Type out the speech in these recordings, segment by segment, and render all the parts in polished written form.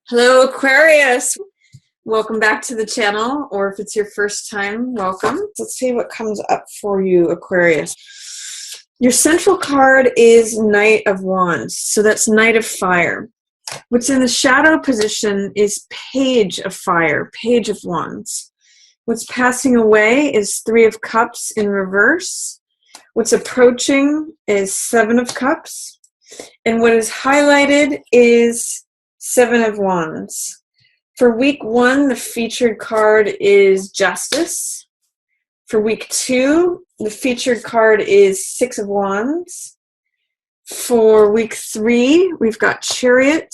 Hello, Aquarius. Welcome back to the channel, or if it's your first time, welcome. Let's see what comes up for you, Aquarius. Your central card is Knight of Wands, so that's Knight of Fire. What's in the shadow position is Page of Fire, Page of Wands. What's passing away is Three of Cups in reverse. What's approaching is Seven of Cups. And what is highlighted is Seven of Wands. For week 1, the featured card is Justice. For week 2, the featured card is Six of Wands. For week 3, we've got Chariot.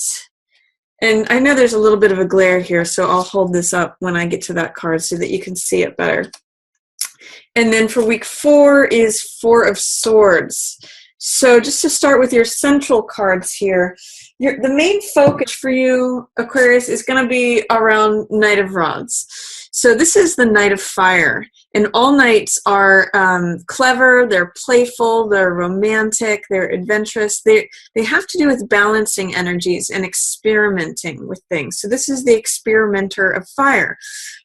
And I know there's a little bit of a glare here, so I'll hold this up when I get to that card so that you can see it better. And then for week 4 is Four of Swords. So just to start with your central cards here, the main focus for you, Aquarius, is going to be around Knight of Rods. So this is the Knight of Fire, and all knights are clever, they're playful, they're romantic, they're adventurous. They have to do with balancing energies and experimenting with things. So this is the experimenter of fire.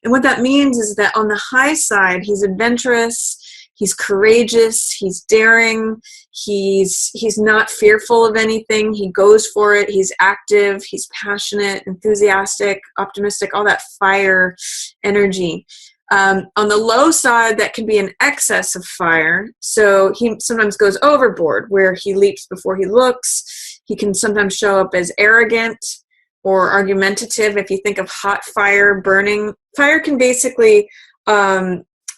And what that means is that on the high side, he's adventurous, he's courageous, he's daring, he's not fearful of anything, he goes for it, he's active, he's passionate, enthusiastic, optimistic, all that fire energy. On the low side, that can be an excess of fire, so he sometimes goes overboard, where he leaps before he looks. He can sometimes show up as arrogant or argumentative. If you think of hot fire, burning, fire can basically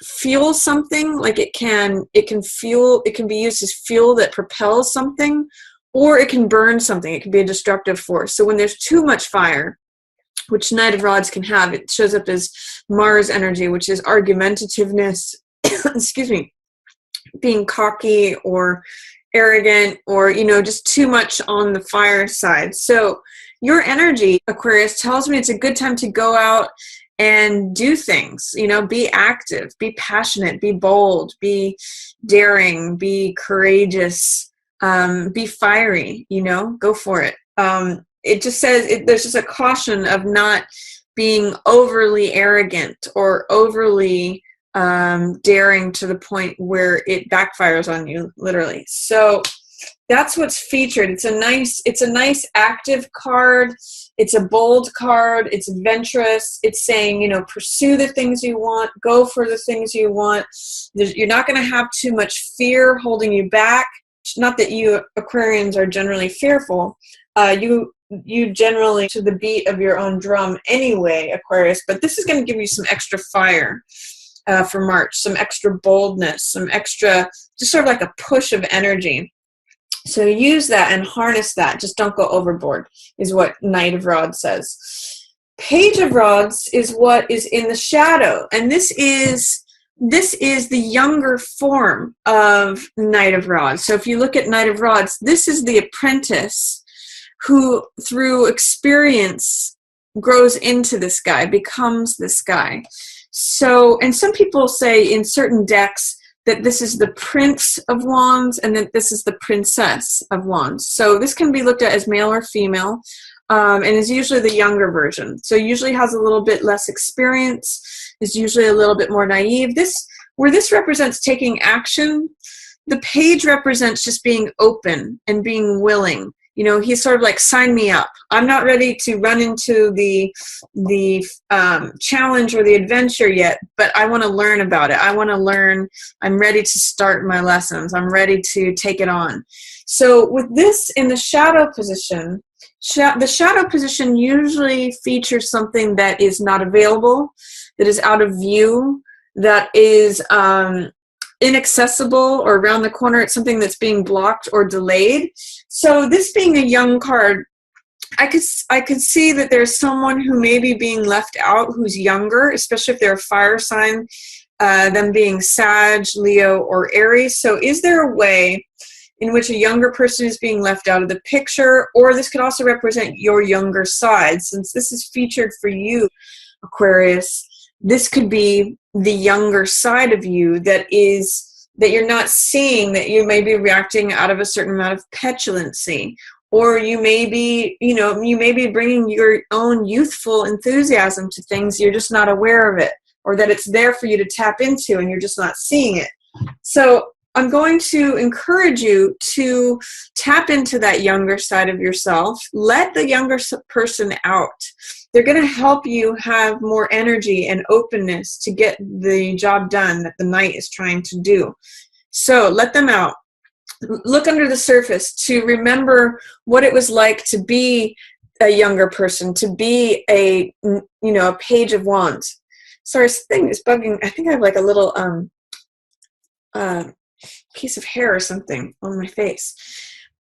fuel something, like it can be used as fuel that propels something, or it can burn something. It can be a destructive force. So when there's too much fire, which Knight of Rods can have, it shows up as Mars energy, which is argumentativeness, excuse me, being cocky or arrogant, or just too much on the fire side. So your energy, Aquarius, tells me it's a good time to go out and do things, be active, be passionate, be bold, be daring, be courageous, be fiery, go for it. It just says, there's just a caution of not being overly arrogant or overly daring to the point where it backfires on you, literally. So that's what's featured. It's a nice active card. It's a bold card. It's adventurous. It's saying, pursue the things you want, go for the things you want. You're not going to have too much fear holding you back. Not that you Aquarians are generally fearful. You generally to the beat of your own drum anyway, Aquarius, but this is going to give you some extra fire for March, some extra boldness, some extra, just sort of like a push of energy. So use that and harness that. Just don't go overboard, is what Knight of Rods says. Page of Rods is what is in the shadow, and this is the younger form of Knight of Rods. So if you look at Knight of Rods, this is the apprentice who, through experience, grows into this guy, becomes this guy. So, and some people say in certain decks that this is the Prince of Wands and that this is the Princess of Wands. So this can be looked at as male or female, and is usually the younger version. So usually has a little bit less experience, is usually a little bit more naive. Where this represents taking action, the page represents just being open and being willing. He's sort of like, sign me up. I'm not ready to run into the challenge or the adventure yet, but I want to learn about it. I want to learn. I'm ready to start my lessons. I'm ready to take it on. So with this in the shadow position, the shadow position usually features something that is not available, that is out of view, that is inaccessible or around the corner. It's something that's being blocked or delayed. So this being a young card, I could see that there's someone who may be being left out who's younger, especially if they're a fire sign, them being Sag, Leo, or Aries. So is there a way in which a younger person is being left out of the picture? Or this could also represent your younger side. Since this is featured for you, Aquarius, this could be the younger side of you that you're not seeing, that you may be reacting out of a certain amount of petulancy Or you may be, you may be bringing your own youthful enthusiasm to things. You're just not aware of it, or that it's there for you to tap into and you're just not seeing it. So I'm going to encourage you to tap into that younger side of yourself. Let the younger person out. They're going to help you have more energy and openness to get the job done that the Knight is trying to do. So let them out. Look under the surface to remember what it was like to be a younger person, to be a Page of Wands. Sorry, this thing is bugging. I think I have like a little piece of hair or something on my face.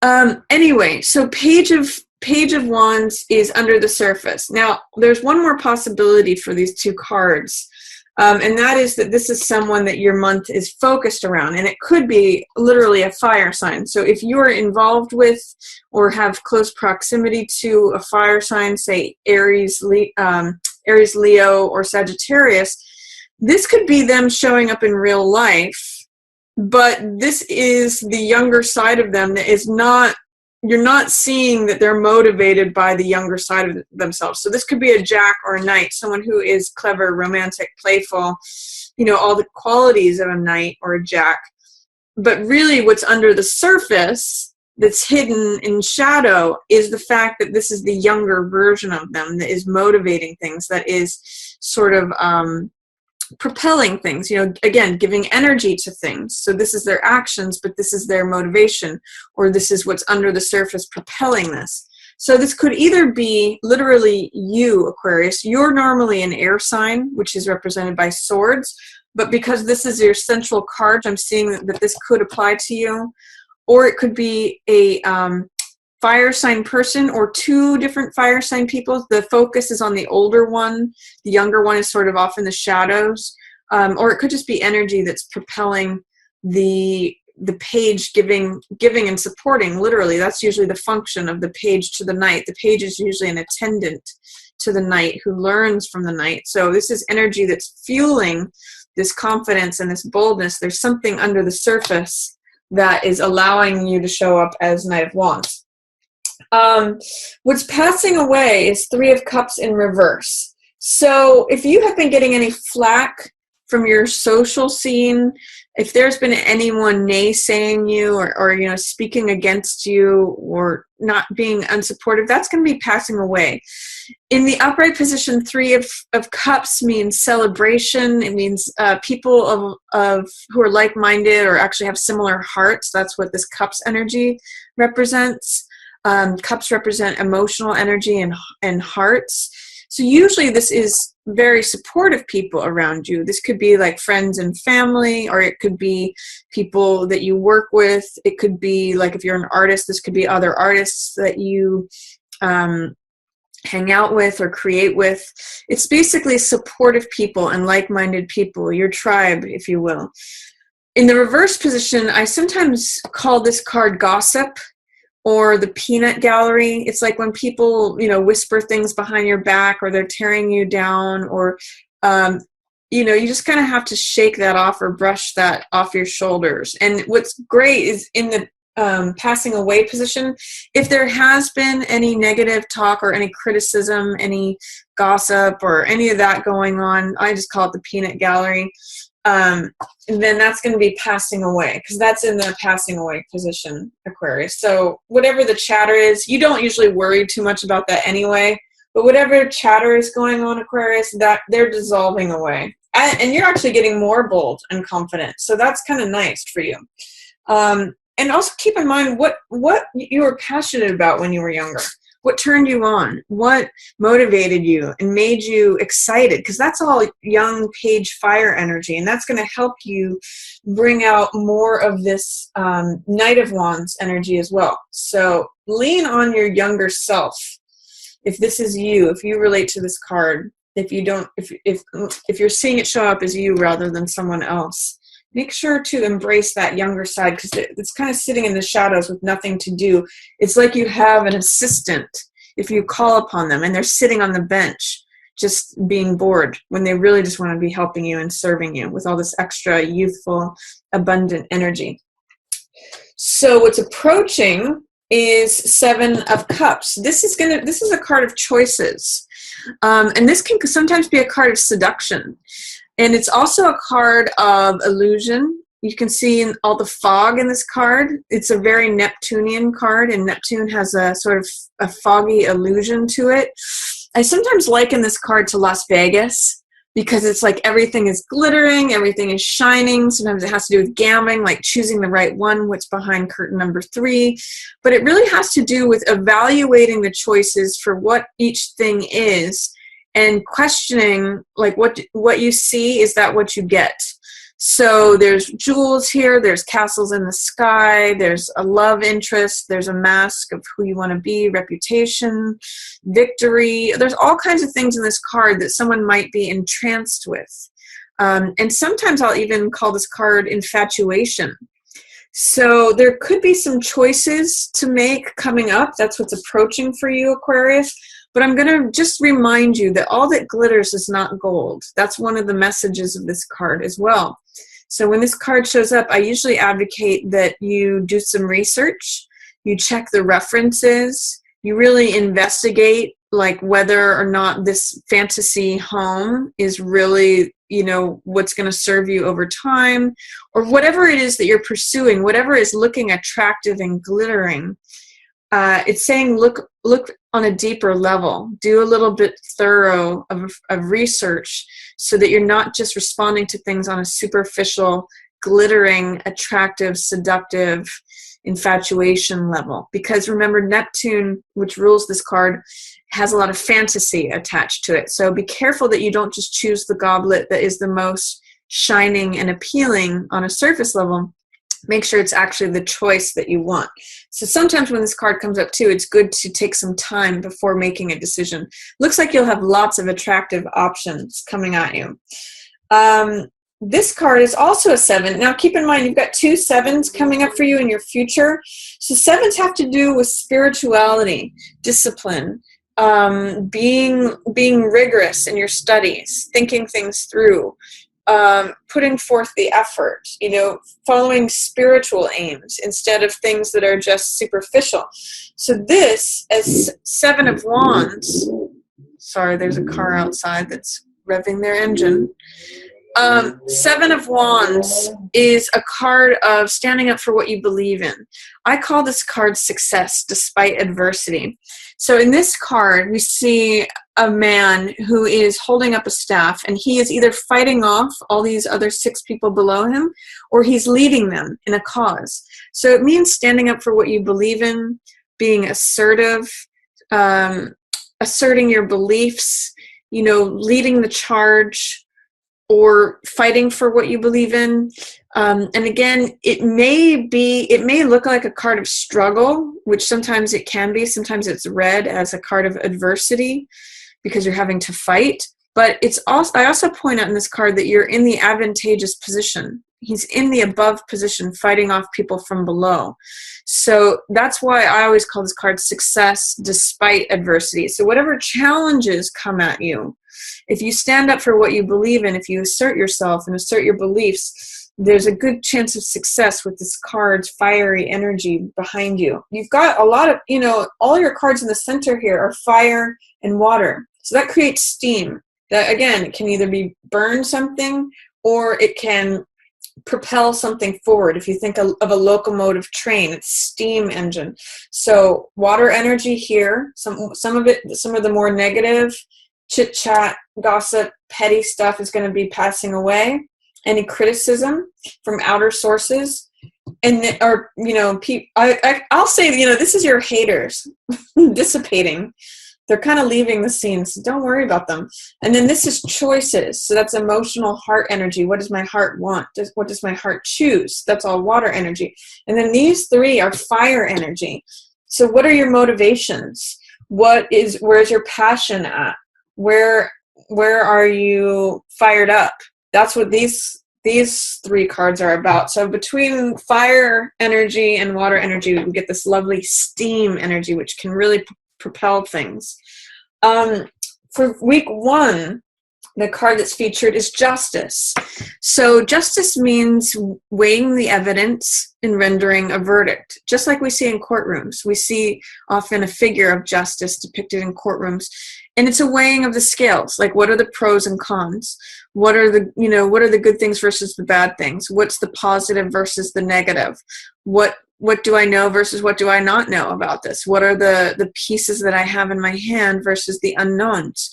Anyway, so Page of Wands is under the surface. Now, there's one more possibility for these two cards. And that is that this is someone that your month is focused around, and it could be literally a fire sign. So if you're involved with or have close proximity to a fire sign, say Aries, Leo, or Sagittarius, this could be them showing up in real life, but this is the younger side of them that is not, you're not seeing that they're motivated by the younger side of themselves. So this could be a Jack or a Knight, someone who is clever, romantic, playful, all the qualities of a Knight or a Jack. But really what's under the surface that's hidden in shadow is the fact that this is the younger version of them that is motivating things, that is sort of propelling things, again, giving energy to things. So this is their actions, but this is their motivation, or this is what's under the surface propelling this. So this could either be literally you, Aquarius. You're normally an air sign, which is represented by swords, but because this is your central card, I'm seeing that this could apply to you. Or it could be a fire sign person, or two different fire sign people. The focus is on the older one. The younger one is sort of off in the shadows. Or it could just be energy that's propelling the page, giving and supporting. Literally, that's usually the function of the page to the Knight. The page is usually an attendant to the Knight who learns from the Knight. So this is energy that's fueling this confidence and this boldness. There's something under the surface that is allowing you to show up as Knight of Wands. What's passing away is Three of Cups in reverse. So if you have been getting any flack from your social scene, if there's been anyone naysaying you or speaking against you or not being unsupportive, that's going to be passing away. In the upright position, Three of Cups means celebration. It means people of who are like-minded or actually have similar hearts. That's what this Cups energy represents. Cups represent emotional energy and hearts. So usually this is very supportive people around you. This could be like friends and family, or it could be people that you work with. It could be like, if you're an artist, this could be other artists that you hang out with or create with. It's basically supportive people and like-minded people, your tribe, if you will. In the reverse position, I sometimes call this card gossip, or the peanut gallery. It's like when people, whisper things behind your back, or they're tearing you down, or, you just kind of have to shake that off or brush that off your shoulders. And what's great is in the passing away position, if there has been any negative talk or any criticism, any gossip or any of that going on, I just call it the peanut gallery. Then that's going to be passing away, because that's in the passing away position, Aquarius. So whatever the chatter is, you don't usually worry too much about that anyway, but whatever chatter is going on, Aquarius, that they're dissolving away. And you're actually getting more bold and confident. So that's kind of nice for you. And also keep in mind what you were passionate about when you were younger. What turned you on? What motivated you and made you excited? Because that's all young page fire energy, and that's going to help you bring out more of this Knight of Wands energy as well. So lean on your younger self. If this is you, if you relate to this card, if you don't, if you're seeing it show up as you rather than someone else, make sure to embrace that younger side, because it's kind of sitting in the shadows with nothing to do. It's like you have an assistant if you call upon them, and they're sitting on the bench just being bored when they really just want to be helping you and serving you with all this extra youthful, abundant energy. So what's approaching is Seven of Cups. This is a card of choices. And this can sometimes be a card of seduction. And it's also a card of illusion. You can see in all the fog in this card. It's a very Neptunian card, and Neptune has a sort of a foggy illusion to it. I sometimes liken this card to Las Vegas because it's like everything is glittering, everything is shining. Sometimes it has to do with gambling, like choosing the right one, what's behind curtain number 3. But it really has to do with evaluating the choices for what each thing is and questioning, like, what you see, is that what you get? So there's jewels here, there's castles in the sky, there's a love interest, there's a mask of who you want to be, reputation, victory. There's all kinds of things in this card that someone might be entranced with. And sometimes I'll even call this card infatuation. So there could be some choices to make coming up. That's what's approaching for you, Aquarius. But I'm going to just remind you that all that glitters is not gold. That's one of the messages of this card as well. So when this card shows up, I usually advocate that you do some research, you check the references, you really investigate like whether or not this fantasy home is really, you know, what's going to serve you over time, or whatever it is that you're pursuing, whatever is looking attractive and glittering. It's saying look on a deeper level, do a little bit thorough of research so that you're not just responding to things on a superficial, glittering, attractive, seductive infatuation level. Because remember, Neptune, which rules this card, has a lot of fantasy attached to it. So be careful that you don't just choose the goblet that is the most shining and appealing on a surface level. Make sure it's actually the choice that you want. So sometimes when this card comes up too, it's good to take some time before making a decision. Looks like you'll have lots of attractive options coming at you. This card is also a 7. Now keep in mind, you've got 2 7s coming up for you in your future. So 7s have to do with spirituality, discipline, being rigorous in your studies, thinking things through, putting forth the effort, you know, following spiritual aims instead of things that are just superficial. So this, as 7 of Wands, sorry, there's a car outside that's revving their engine. 7 of Wands is a card of standing up for what you believe in. I call this card success despite adversity. So in this card, we see a man who is holding up a staff, and he is either fighting off all these other 6 people below him, or he's leading them in a cause. So it means standing up for what you believe in, being assertive, asserting your beliefs, you know, leading the charge, or fighting for what you believe in. And again, it may look like a card of struggle, which sometimes it can be. Sometimes it's read as a card of adversity because you're having to fight. But it's also, I also point out in this card that you're in the advantageous position. He's in the above position, fighting off people from below. So that's why I always call this card success despite adversity. So whatever challenges come at you, if you stand up for what you believe in, if you assert yourself and assert your beliefs, there's a good chance of success with this card's fiery energy behind you. You've got a lot of, you know, all your cards in the center here are fire and water. So that creates steam. That, again, it can either be burn something or it can propel something forward. If you think of a locomotive train, it's steam engine. So water energy here, some of the more negative chit chat, gossip, petty stuff is going to be passing away. Any criticism from outer sources, and or you know, I'll say, you know, this is your haters dissipating. They're kind of leaving the scene, so don't worry about them. And then this is choices. So that's emotional heart energy. What does my heart want? What does my heart choose? That's all water energy. And then these 3 are fire energy. So what are your motivations? Where's your passion at? Where are you fired up? That's what these 3 cards are about. So between fire energy and water energy, we get this lovely steam energy, which can really propel things. For week 1, the card that's featured is Justice. So justice means weighing the evidence and rendering a verdict. Just like we see in courtrooms. We see often a figure of justice depicted in courtrooms. And it's a weighing of the scales. Like, what are the pros and cons? What are the, what are the good things versus the bad things? What's the positive versus the negative? What do I know versus what do I not know about this? What are the pieces that I have in my hand versus the unknowns?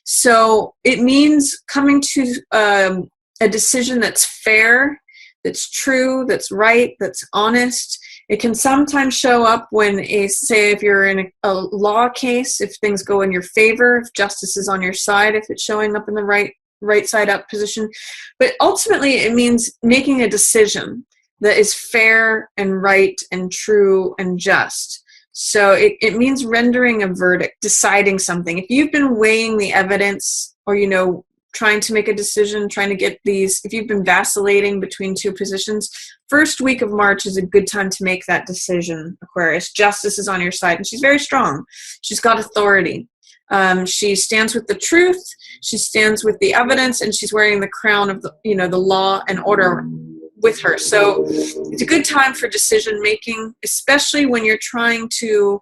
So it means coming to a decision that's fair, that's true, that's right, that's honest. It can sometimes show up when, say, if you're in a law case, if things go in your favor, if justice is on your side, if it's showing up in the right side up position. But ultimately, it means making a decision that is fair and right and true and just. So it means rendering a verdict, deciding something. If you've been weighing the evidence or, trying to make a decision, trying to get if you've been vacillating between two positions, first week of March is a good time to make that decision, Aquarius. Justice is on your side, and she's very strong. She's got authority. She stands with the truth. She stands with the evidence, and she's wearing the crown of the law and order with her. So it's a good time for decision making, especially when you're trying to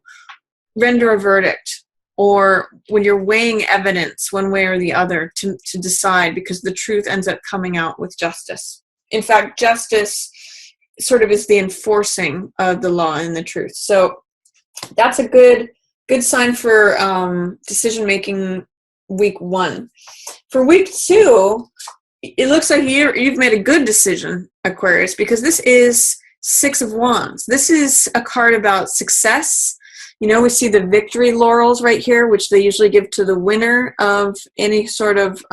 render a verdict or when you're weighing evidence one way or the other to decide, because the truth ends up coming out with justice. In fact, justice sort of is the enforcing of the law and the truth. So that's a good sign for decision making week 1. For week 2, it looks like you've made a good decision, Aquarius, because this is 6 of Wands. This is a card about success. We see the victory laurels right here, which they usually give to the winner of any sort of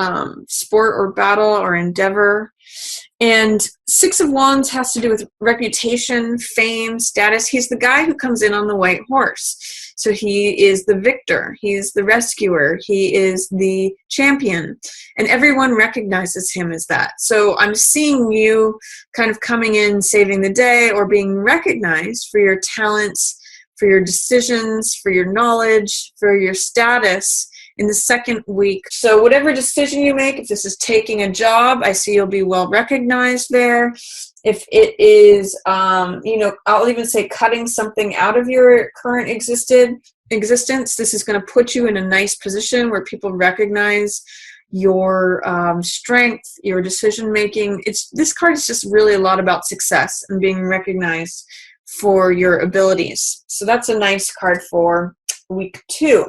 sport or battle or endeavor. And 6 of Wands has to do with reputation, fame, status. He's the guy who comes in on the white horse. So he is the victor. He's the rescuer. He is the champion. And everyone recognizes him as that. So I'm seeing you kind of coming in, saving the day, or being recognized for your talents, for your decisions, for your knowledge, for your status in the second week. So whatever decision you make, if this is taking a job, I see you'll be well recognized there. If it is, I'll even say cutting something out of your current existence, this is going to put you in a nice position where people recognize your strength, your decision making. This card is just really a lot about success and being recognized for your abilities. So that's a nice card for week 2.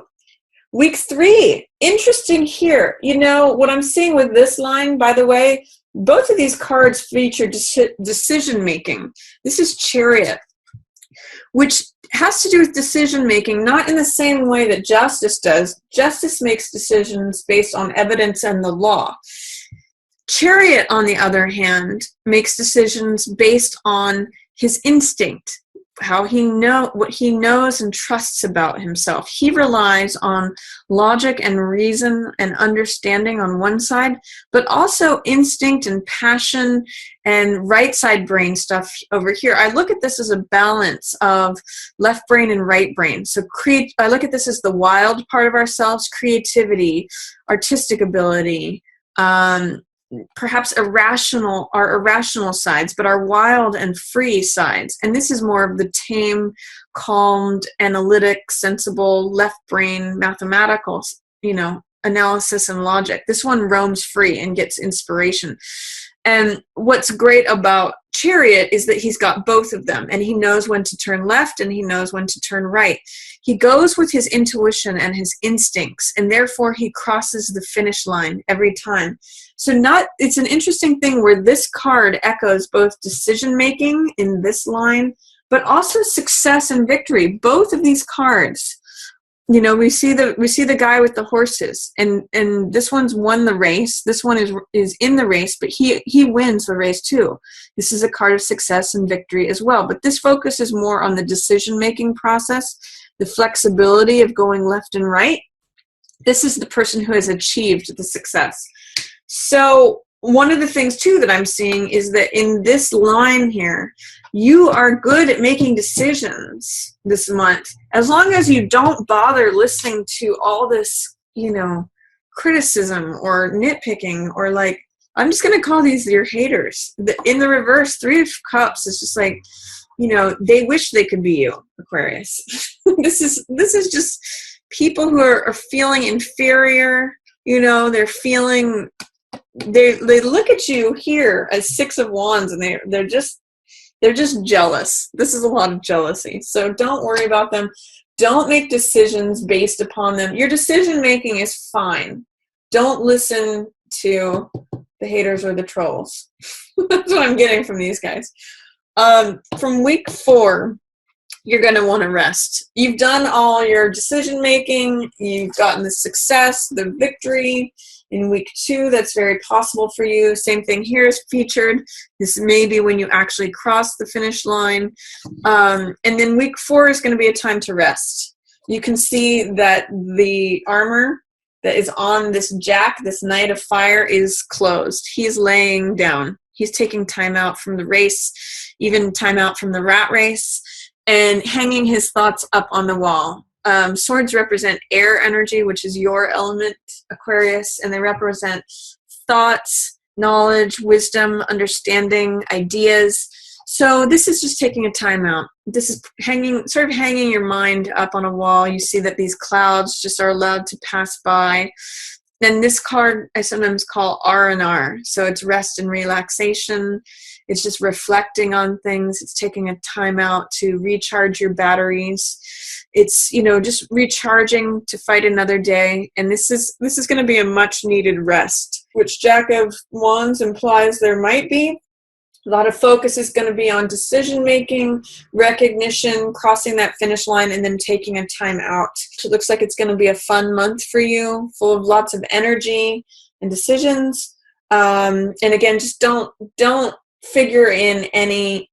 Week 3, interesting here. What I'm seeing with this line, by the way, both of these cards feature decision making. This is Chariot, which has to do with decision making, not in the same way that Justice does. Justice makes decisions based on evidence and the law. Chariot, on the other hand, makes decisions based on his instinct, what he knows and trusts about himself. He relies on logic and reason and understanding on one side, but also instinct and passion and right side brain stuff over here. I look at this as a balance of left brain and right brain. So I look at this as the wild part of ourselves, creativity, artistic ability, perhaps our irrational sides, but our wild and free sides. And this is more of the tame, calmed, analytic, sensible, left brain, mathematical, analysis and logic. This one roams free and gets inspiration. And what's great about Chariot is that he's got both of them, and he knows when to turn left and he knows when to turn right. He goes with his intuition and his instincts, and therefore he crosses the finish line every time. So it's an interesting thing where this card echoes both decision-making in this line, but also success and victory. Both of these cards, we see the guy with the horses, and this one's won the race. This one is in the race, but he wins the race too. This is a card of success and victory as well. But this focuses more on the decision-making process, the flexibility of going left and right. This is the person who has achieved the success. So one of the things too that I'm seeing is that in this line here, you are good at making decisions this month, as long as you don't bother listening to all this, criticism or nitpicking, or like, I'm just going to call these your haters. In the reverse, Three of Cups is just like, you know, they wish they could be you, Aquarius. This is just people who are feeling inferior. You know, they're feeling, they look at you here as Six of Wands, and they're just jealous. This is a lot of jealousy. So don't worry about them. Don't make decisions based upon them. Your decision making is fine. Don't listen to the haters or the trolls. That's what I'm getting from these guys. From week 4, you're going to want to rest. You've done all your decision making. You've gotten the success, the victory. In week 2, that's very possible for you. Same thing here is featured. This may be when you actually cross the finish line. And then week 4 is going to be a time to rest. You can see that the armor that is on this Jack, this Knight of Fire, is closed. He's laying down. He's taking time out from the race, even time out from the rat race, and hanging his thoughts up on the wall. Swords represent air energy, which is your element, Aquarius, and they represent thoughts, knowledge, wisdom, understanding, ideas. So this is just taking a time out. This is sort of hanging your mind up on a wall. You see that these clouds just are allowed to pass by. Then this card I sometimes call R&R. So it's rest and relaxation. It's just reflecting on things. It's taking a time out to recharge your batteries. It's, you know, just recharging to fight another day. And this is going to be a much needed rest, which Jack of Wands implies there might be. A lot of focus is going to be on decision making, recognition, crossing that finish line, and then taking a time out. So it looks like it's going to be a fun month for you, full of lots of energy and decisions. And again, just don't figure in any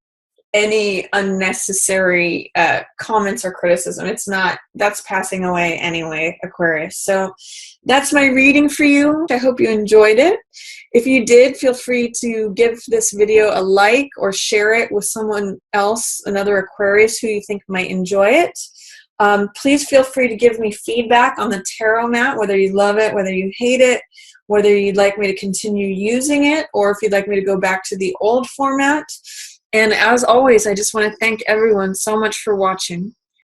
unnecessary comments or criticism. That's passing away anyway, Aquarius. So that's my reading for you. I hope you enjoyed it. If you did, feel free to give this video a like or share it with someone else, another Aquarius who you think might enjoy it. Please feel free to give me feedback on the tarot mat, whether you love it, whether you hate it, whether you'd like me to continue using it, or if you'd like me to go back to the old format. And as always, I just want to thank everyone so much for watching.